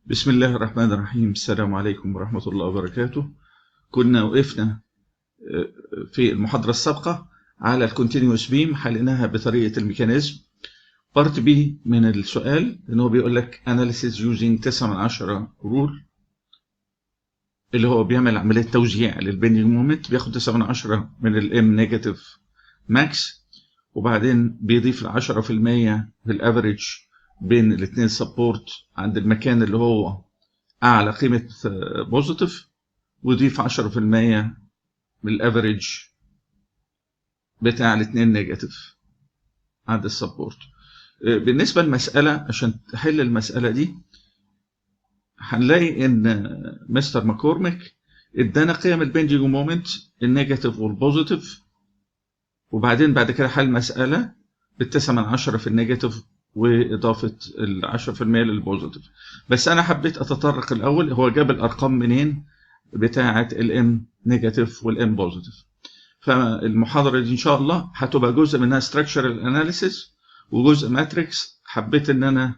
بسم الله الرحمن الرحيم. السلام عليكم ورحمة الله وبركاته. كنا وقفنا في المحاضرة السابقة على الكونتينيوس بيم، حليناها بطريقة الميكانيزم. بارت بي من السؤال ان هو بيقول لك analysis using 9/10 رول، اللي هو بيعمل عملية توزيع للبندنج مومنت، بياخد 9/10 من الام نيجاتيف ماكس، وبعدين بيضيف ل 10% في الافريج بين الاثنين سبورت عند المكان اللي هو اعلى قيمه بوزيتيف، ويضيف 10% من الافريج بتاع الاثنين نيجاتيف عند السبورت. بالنسبه للمساله، عشان تحل المساله دي هنلاقي ان مستر ماكورميك ادانا قيم البنجنج مومنت النيجاتيف والبوزيتيف، وبعدين بعد كده حل مساله بال9/10 في النيجاتيف واضافه ال10% للبوزيتيف. بس انا حبيت اتطرق الاول، هو جاب الارقام منين بتاعه الام نيجاتيف والام بوزيتيف. فالمحاضره دي ان شاء الله هتبقى جزء منها structural analysis وجزء ماتريكس. حبيت ان انا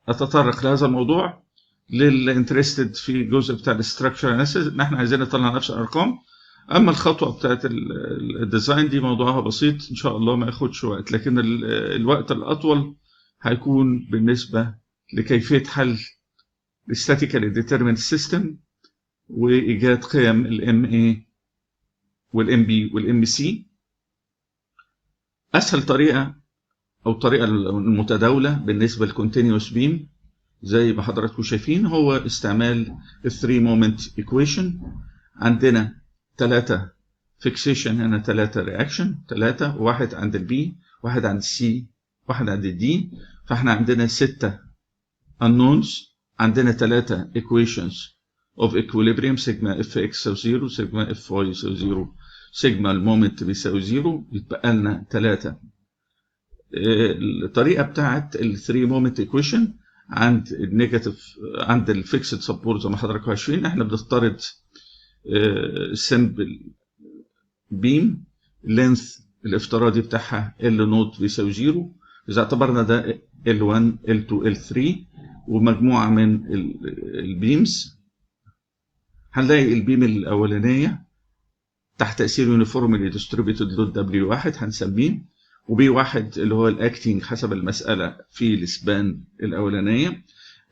اتطرق لهذا الموضوع للانترستد في الجزء بتاع الستراكشر اناليسيس، ان احنا عايزين نطلع نفس الارقام. اما الخطوه بتاعت الديزاين دي موضوعها بسيط ان شاء الله، ما ياخدش وقت، لكن الوقت الاطول هيكون بالنسبه لكيفيه حل الستاتيكالي ديترميند سيستم وايجاد قيم الام اي والام بي والام سي. اسهل طريقه او الطريقه المتداوله بالنسبه للكونتينيوس بيم زي ما حضراتكم شايفين هو استعمال الثري مومنت ايكويشن. عندنا 3 فيكسيشن، هنا 3 رياكشن، 3، واحد عند البي، واحد عند السي، واحد عند الدي. فاحنا عندنا 6 unknowns، عندنا 3 equations of equilibrium، سيجما اف اكس يساوي 0، سيجما اف واي يساوي 0، سيجما المومنت بيساوي 0. يتبقى لنا 3. الطريقه بتاعت الثري مومنت ايكويشن عند النيجاتيف، عند الفيكسد سبورت زي ما حضراتكم عارفين، احنا بنفترض سمبل بيم لينث الافتراضي بتاعها ال نوت بيساوي 0. اذا اعتبرنا ده L1 L2 L3 ومجموعه من البيمز، هنلاقي البيم الاولانيه تحت تاثير يونيفورملي ديستريبيوتد لود W1 هنسميه، وبي 1 اللي هو الاكتنج حسب المساله في السبان الاولانيه.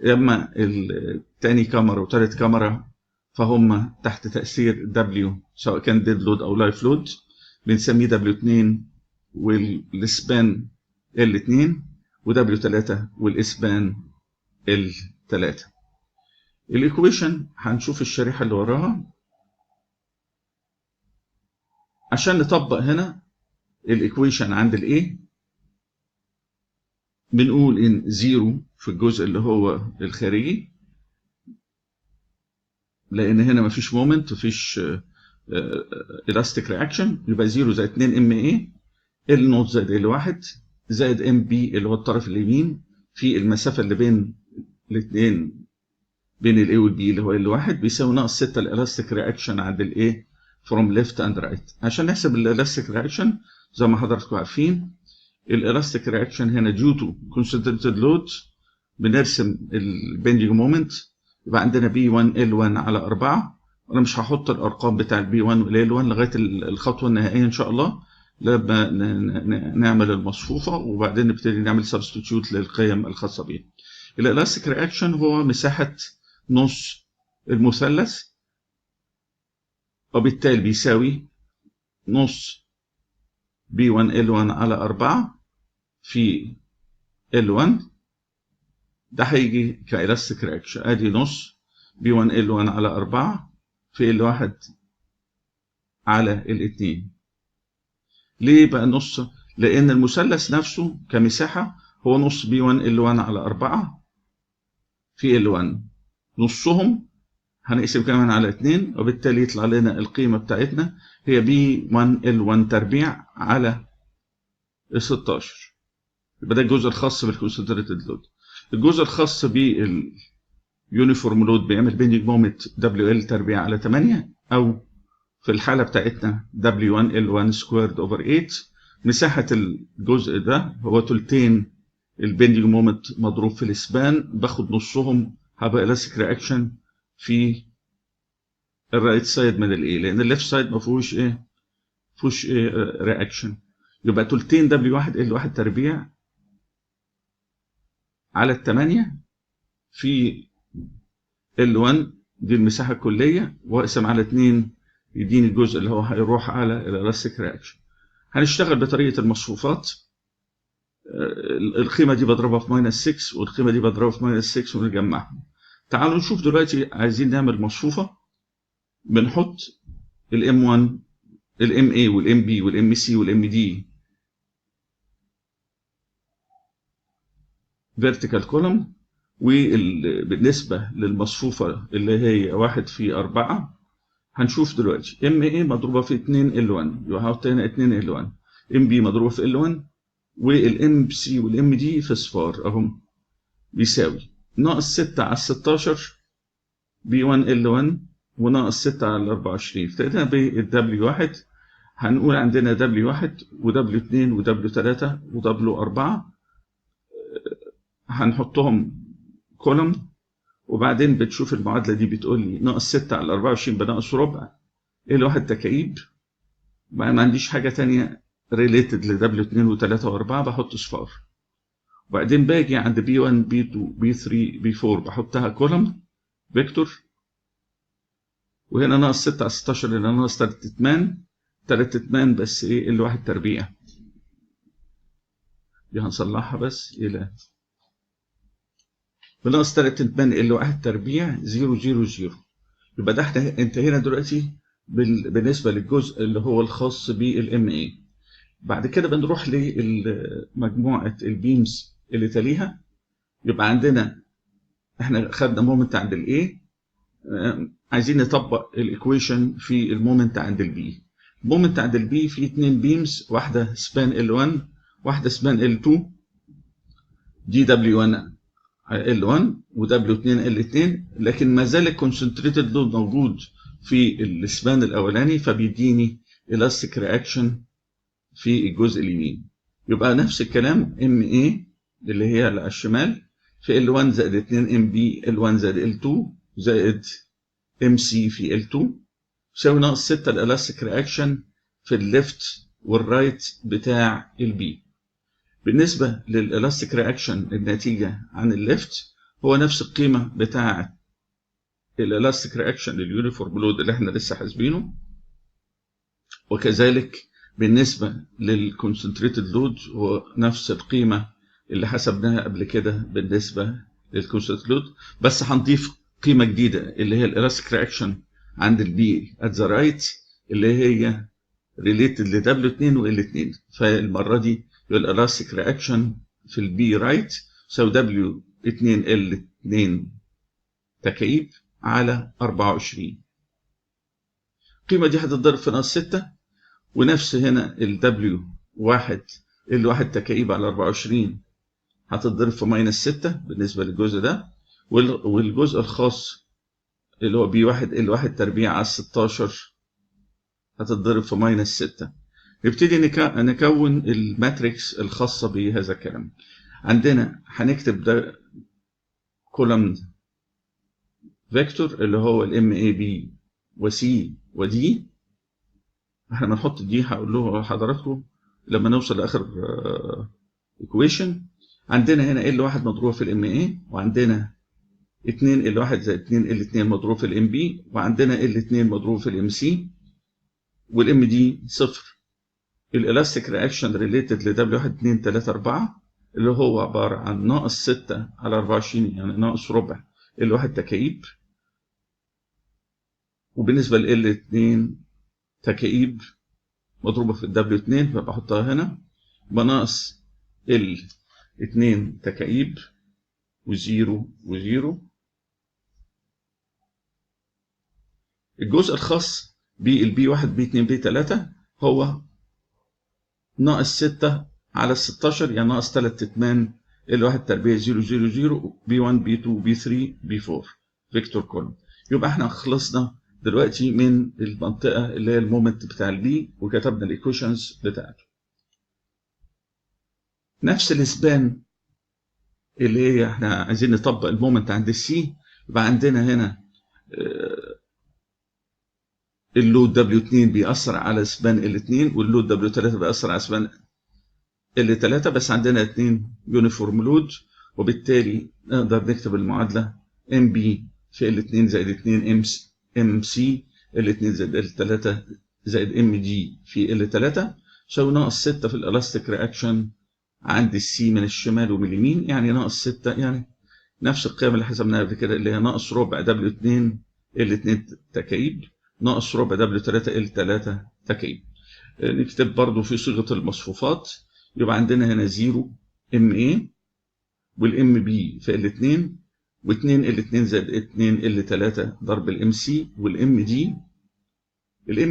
اما الثاني كاميرا وثالث كاميرا فهم تحت تاثير W، سواء كان ديد لود او لايف لود، بنسميه W2 والسبان L2، وW3 والاسبان L3. الايكويشن هنشوف الشريحه اللي وراها عشان نطبق هنا الايكويشن عند الايه. بنقول ان 0 في الجزء اللي هو الخارجي، لان هنا مفيش مومنت، مفيش الاستيك رياكشن، يبقى 0 زائد 2 ام اي ال نوت زائد ال 1 زائد ام بي اللي هو الطرف اليمين في المسافه اللي بين الاثنين، بين الاي والبي اللي هو ال 1، بيساوي ناقص 6 الالاستيك رياكشن عند الايه فروم ليفت اند رايت. عشان نحسب الالاستيك رياكشن زي ما حضراتكم عارفين، الالاستيك رياكشن هنا ديو تو كونسنتريتد لود، بنرسم البندنج مومنت، يبقى عندنا بي 1 ال 1 على 4. انا مش هحط الارقام بتاع البي 1 والال 1 لغايه الخطوه النهائيه ان شاء الله، لما نعمل المصفوفه وبعدين نبتدي نعمل سبستيتيوت للقيم الخاصه بيه. الالاستيك رياكشن هو مساحه نص المثلث، وبالتالي بيساوي نص بي 1 ال 1 على 4 في ال 1. ده هيجي كإلاستيك رياكشن، ادي نص بي 1 ال 1 على 4 في ال 1 على ال 2. ليه بقى نص؟ لان المثلث نفسه كمساحه هو نص بي 1 ال 1 على 4 في ال 1، نصهم هنقسم كمان على 2، وبالتالي يطلع لنا القيمه بتاعتنا هي بي 1 ال 1 تربيع على 16. يبقى ده الجزء الخاص بالكونسنتريتد لود. الجزء الخاص باليونيفورم لود بيعمل بيندنج مومنت WL تربيع على 8، او في الحاله بتاعتنا W1 L1 سكويرد اوفر 8. مساحه الجزء ده هو تلتين البندنج مومنت مضروب في السبان، باخد نصهم هبقى الاستيك رياكشن في الرايت سايد من الايه، لان الليفت سايد ما فيهوش ايه، فيهوش ايه رياكشن. يبقى تلتين دبليو 1 ال 1 تربيع على الثمانية في ال 1 دي المساحه الكليه، واقسم على 2 يديني الجزء اللي هو هيروح على الالاستيك رياكشن. هنشتغل بطريقه المصفوفات. القيمه دي بضربها في ماينس 6 والقيمه دي بضربها في ماينس 6 ونجمعهم. تعالوا نشوف دلوقتي عايزين نعمل مصفوفه. بنحط الام 1 الام اي والام بي والام سي والام دي فيرتيكال كولوم، وبالنسبه للمصفوفه اللي هي 1 في 4 هنشوف دلوقتي ام اي مضروبه في 2 ال 1 يبقى هحط هنا 2 ال 1، ام بي مضروبه في ال 1 والام سي والام دي في صفار اهم، بيساوي ناقص 6 على 16 بي 1 ال 1 وناقص 6 على 24. ابتدينا بالدبليو 1 هنقول عندنا دبليو 1 ودبليو 2 ودبليو 3 ودبليو 4 هنحطهم كولوم، وبعدين بتشوف المعادله دي بتقول لي ناقص 6 على 24 بناقص ربع ال 1 تكعيب. ما عنديش حاجه ثانيه ريليتد لدبليو 2 و3 و4 بحط صفار. وبعدين باجي عند بي 1 بي 2 بي 3 بي 4 بحطها كولوم فيكتور، وهنا ناقص 6 على 16 لان ناقص 3 اتمان، 3 اتمان بس ايه ال 1 تربيع دي هنصلحها بس الى بناقص 3 اتمان ال 1 تربيع 0 0 0. يبقى ده احنا انتهينا دلوقتي بالنسبه للجزء اللي هو الخاص بالام اي. بعد كده بنروح لمجموعه البيمز اللي تليها. يبقى عندنا احنا خدنا مومنت عند الاي، عايزين نطبق الايكويشن في المومنت عند البي. المومنت عند البي في 2 بيمز، واحده سبان ال1 واحده سبان ال2، دي دبليو1 ال1 ودبليو2 ال2، لكن ما زال الكونسنتريتد لود موجود في السبان الاولاني فبيديني الاستيك رياكشن في الجزء اليمين. يبقى نفس الكلام ام اي اللي هي على الشمال في ال1 زائد 2 ام بي ال1 زائد ال2 زائد ام سي في ال2 يساوي ناقص 6 الالاستيك رياكشن في الليفت والرايت بتاع البي. بالنسبه للالاستيك رياكشن الناتجه عن الليفت هو نفس القيمه بتاعه الالاستيك رياكشن لليونيفورم لود اللي احنا لسه حاسبينه، وكذلك بالنسبه للكونسنتريتد لود هو نفس القيمه اللي حسبناها قبل كده بالنسبه للكونسنتريتد لود، بس هنضيف قيمه جديده اللي هي الالاستيك رياكشن عند البي ات ذا رايت اللي هي ريليتد ل W2 و L2. فالمره دي يبقى الالاستيك رياكشن في البي رايت يساوي W2 L2 تكعيب على 24. القيمه دي هتتضرب في ناقص 6، ونفس هنا ال W1 L1 تكعيب على 24 هتتضرب في ماينس 6 بالنسبه للجزء ده، والجزء الخاص اللي هو B1 L1 تربيع على 16 هتتضرب في ماينس 6. نبتدي نكون الماتريكس الخاصة بهذا الكلام. عندنا هنكتب ده كولوم فيكتور اللي هو الام اي بي وسي ودي. احنا بنحط دي هقول له حضراتكم لما نوصل لاخر ايكويشن. عندنا هنا ال1 مضروبه في الام اي، وعندنا 2 ال1 زائد 2 ال2 مضروب في الام بي، وعندنا ال2 مضروب في الام سي، والام دي صفر. الالاستيك رياكشن ريليتد ل W1 2 3 4 اللي هو عباره عن ناقص 6 على 24 يعني ناقص ربع ال1 تكعيب، وبالنسبه ل L2 تكعيب مضروبه في W2 فبحطها هنا بناقص L2 تكعيب وزيرو وزيرو. الجزء الخاص بالبي 1 بي 2 بي 3 هو ناقص 6 على 16 يعني ناقص 3 اتمان ال1 تربيع 0 0 0 بي 1 بي 2 بي 3 بي 4 فيكتور كولوم. يبقى احنا خلصنا دلوقتي من المنطقه اللي هي المومنت بتاع البي وكتبنا الايكويشنز بتاعته. نفس الاسبان اللي هي احنا عايزين نطبق المومنت عند السي، يبقى عندنا هنا اللود W2 بيأثر على سبان L2 واللود W3 بيأثر على سبان L3، بس عندنا 2 يونيفورم لود، وبالتالي نقدر نكتب المعادلة MB في L2 زائد 2 MC L2 زائد L3 زائد MG في L3 يساوي ناقص 6 في الإلاستيك رياكشن عند السي من الشمال ومن اليمين، يعني ناقص 6، يعني نفس القيم اللي حسبناها قبل كده، اللي هي ناقص ربع W2 L2 تكعيب ناقص ربع W3 L3 تكعيب. نكتب برضو في صيغة المصفوفات، يبقى عندنا هنا 0 MA والام بي في L2 و2 L2 زائد 2 L3 ضرب الام سي، والام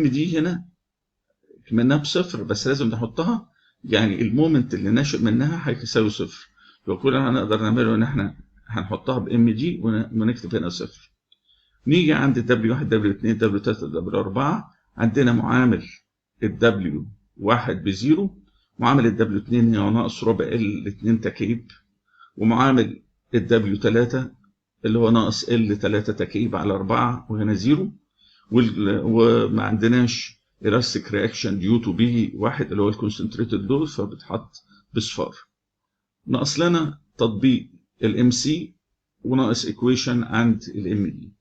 دي هنا كمنها بصفر بس لازم نحطها، يعني المومنت اللي ناشئ منها هيساوي صفر، يبقى كل اللي هنقدر نعمله ان احنا هنحطها بام دي ونكتب هنا صفر. نيجي عند W1 W2 W3 W4، عندنا معامل W1 بزيرو، معامل W2 هي ناقص ربع L2 تكعيب، ومعامل W3 اللي هو ناقص L3 تكعيب على 4 وهنا زيرو، وما عندناش elastic reaction due to B1 اللي هو الكونسنتريتد لود فبتحط بصفار. ناقص لنا تطبيق الام سي وناقص equation عند الام دي.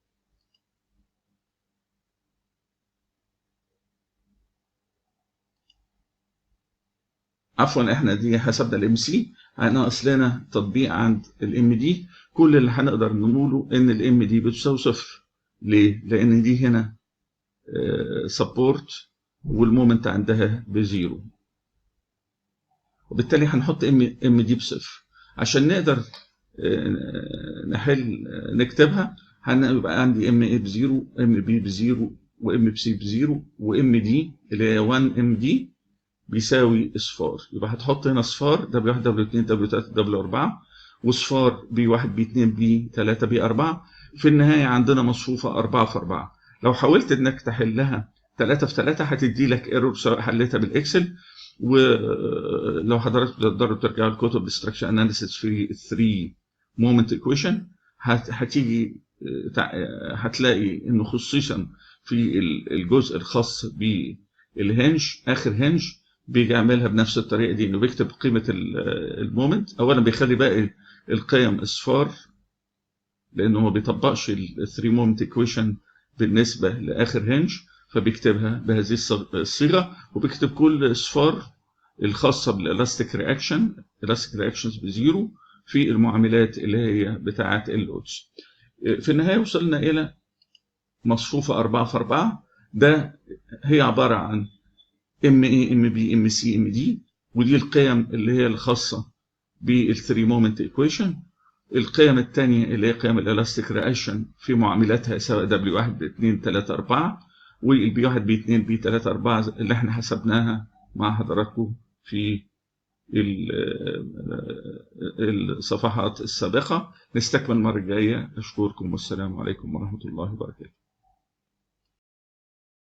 عفوا احنا دي حسبنا الام سي، هناقص لنا تطبيق عند الام دي. كل اللي هنقدر نقوله ان الام دي بتساوي صفر. ليه؟ لان دي هنا سبورت والمومنت عندها بزيرو، وبالتالي هنحط ام دي بصفر. عشان نقدر نحل نكتبها هنبقى عندي ام اي بزيرو، ام بي بزيرو، وام بي سي بزيرو، وام دي اللي هي 1 ام دي بيساوي اصفار. يبقى هتحط هنا اصفار W1 W2 W3 W4 وصفار B1 B2 B3 B4. في النهاية عندنا مصفوفة 4 في 4. لو حاولت انك تحلها 3 في 3 هتدي لك ايرور سواء حليتها بالاكسل، ولو حضرتك تقدروا ترجعوا الكتب Structure Analysis في 3 Moment Equation هتيجي هتلاقي انه خصوصا في الجزء الخاص بالهنج اخر هنج بيجي يعملها بنفس الطريقه دي، انه بيكتب قيمه المومنت. اولا بيخلي باقي القيم اصفار لانه ما بيطبقش ال 3 مومنت ايكويشن بالنسبه لاخر هنج، فبيكتبها بهذه الصيغه، وبيكتب كل اصفار الخاصه بالالاستيك رياكشن، الاستيك رياكشنز بزيرو في المعاملات اللي هي بتاعه اللودز. في النهايه وصلنا الى مصفوفه 4 في 4. ده هي عباره عن ام اي ام بي ام سي ام دي، ودي القيم اللي هي الخاصه بالثري مومنت ايكويشن. القيم الثانيه اللي هي قيم الالاستيك رياكشن في معاملاتها سواء W1 2 3 4 والبي 1 بي 2 بي 3 4 اللي احنا حسبناها مع حضراتكم في الصفحات السابقه. نستكمل المره الجايه. اشكركم والسلام عليكم ورحمه الله وبركاته.